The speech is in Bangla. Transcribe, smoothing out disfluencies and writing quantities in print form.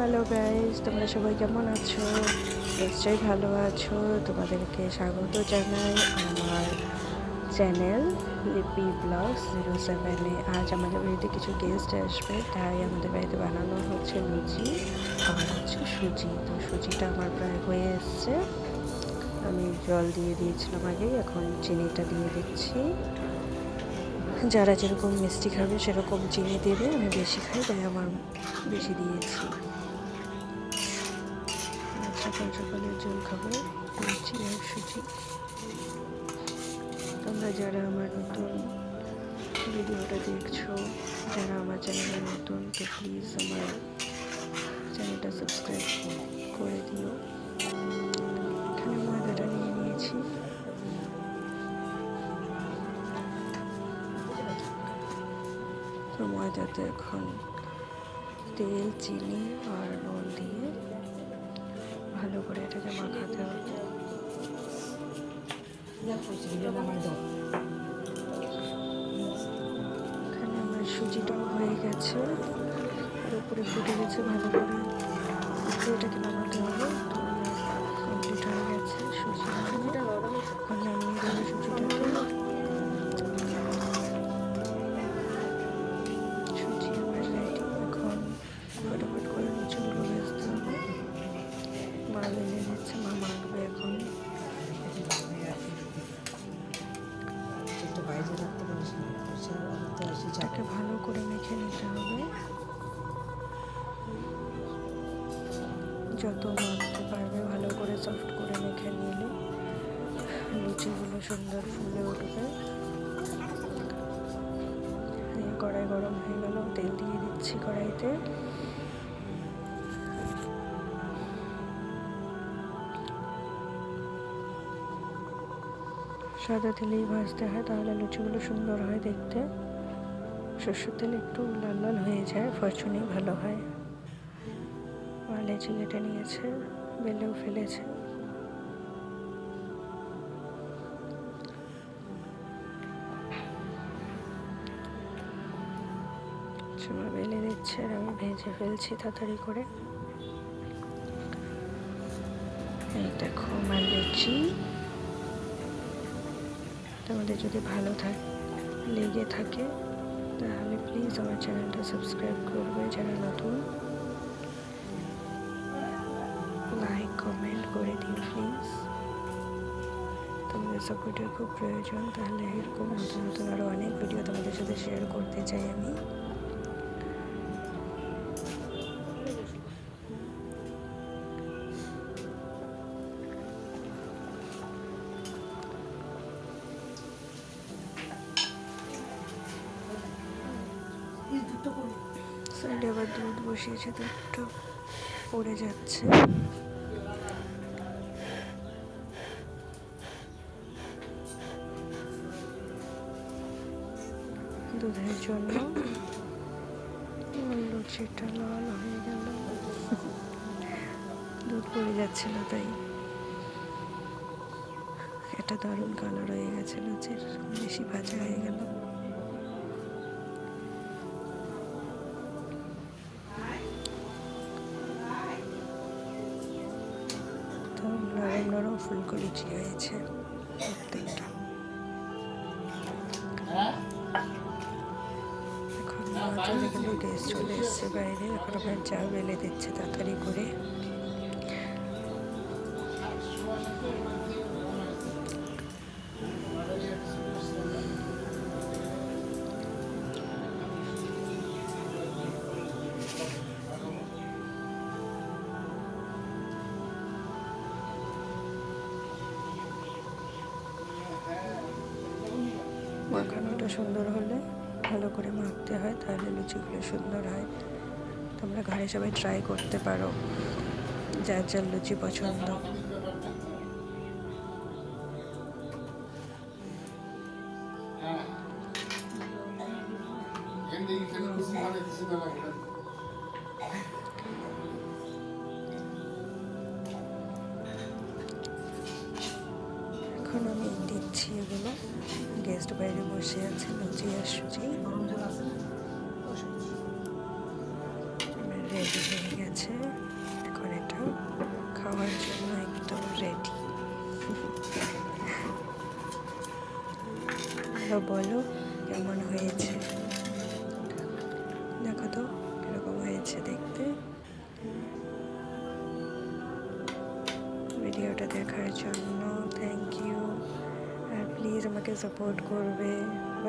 হ্যালো গাইস, তোমরা সবাই কেমন আছো? নিশ্চয়ই ভালো আছো। তোমাদেরকে স্বাগত জানাই আমার চ্যানেল লিপি ব্লগস 07-এ। আজ আমাদের বাড়িতে কিছু গেস্ট আসবে, তাই আমাদের বাড়িতে বানানো হচ্ছে লুচি আর হচ্ছে সুজি। তো সুজিটা আমার প্রায় হয়ে এসছে। আমি জল দিয়ে দিয়েছিলাম আগে, এখন চিনিটা দিয়ে দিচ্ছি। যারা যেরকম মিষ্টি খাবে সেরকম চিনি দেবে। আমি বেশি খাই তাই আমার বেশি দিয়েছি। সকাল সকালের জল খাবো লুচি আর সুজি। তোমরা যারা আমার নতুন ভিডিওটা দেখছো, যারা আমার চ্যানেলে নতুন, তো প্লিজ আমার চ্যানেলটা সাবস্ক্রাইব করে দিও। এখানে ময়দাটা নিয়ে নিয়েছি। তো ময়দাতে এখন তেল, চিনি আর নুন দিয়ে ভালো করে এটাকে মাখাতে হবে। এখানে আমার সুজিটাও হয়ে গেছে, আর উপরে ফুটে গেছে ভালো করে। এটাকে নামাতে হবে। তো আমার কমপ্লিট হয়ে গেছে সুজি। এখন নামিয়ে দেবো সুজিটাকে। সুজি আমার রেডি। এখন ফটাফট করে লুচিগুলো ভেজতে হবে। মা বেলে দিচ্ছে, মা মাখবে এখন। এটাকে ভালো করে মেখে নিতে হবে। যত মাখতে পারবে ভালো করে সফট করে মেখে নিলে লুচিগুলো সুন্দর ফুলে উঠবে। কড়াই গরম হয়ে গেল, তেল দিয়ে দিচ্ছি কড়াইতে। সাদা তেলেই ভাজতে হয়, তাহলে লুচিগুলো সুন্দর হয় দেখতে। সরষের তেল একটু লাল লাল হয়ে যায়, ফরচুনেই ভালো হয়। লেচি কেটে নিয়েছে, বেলেও ফেলেছে। সময় বেলে দিচ্ছে আর আমি ভেজে ফেলছি তাড়াতাড়ি করে। এই দেখো আমার লুচি। তোমাদের যদি ভালো লেগে থাকে তাহলে প্লিজ আমার চ্যানেলটা সাবস্ক্রাইব করবে। যারা নতুন, লাইক কমেন্ট করে দিও প্লিজ। তোমাদের সাপোর্টের খুব প্রয়োজন, তাহলে এরকম নতুন নতুন আরও অনেক ভিডিও তোমাদের সাথে শেয়ার করতে চাই আমি। সাইডে আবার দুধ বসিয়েছে, দুধটা পড়ে যাচ্ছে। দুধের জন্য লুচিটা লাল হয়ে গেল, দুধ পড়ে যাচ্ছিল তাই। এটা দারুণ কালার হয়ে গেছে লুচির, বেশি ভাজা হয়ে গেল। নরম নরম ফুলকো লুচি হয়েছে প্রত্যেকটা। এখন চলে গেল, গ্যাস চলে এসছে বাইরে। এখন আবার চা বেলে দিচ্ছে তাড়াতাড়ি করে। মাখানোটা সুন্দর হলে, ভালো করে মাখতে হয়, তাহলে লুচিগুলো সুন্দর হয়। তোমরা ঘরে সবাই ট্রাই করতে পারো, যার যার লুচি পছন্দ। এখন আমি দিচ্ছি এগুলো। গেস্ট বাইরে বসে আছে, লুচি আর সুজি রেডি হয়ে গেছে, এখন এটা খাওয়ার জন্য একদম রেডি। বলো কেমন হয়েছে, দেখো তো কিরকম হয়েছে দেখতে। ভিডিওটা দেখার জন্য থ্যাংক ইউ, আর প্লিজ আমাকে সাপোর্ট করবে।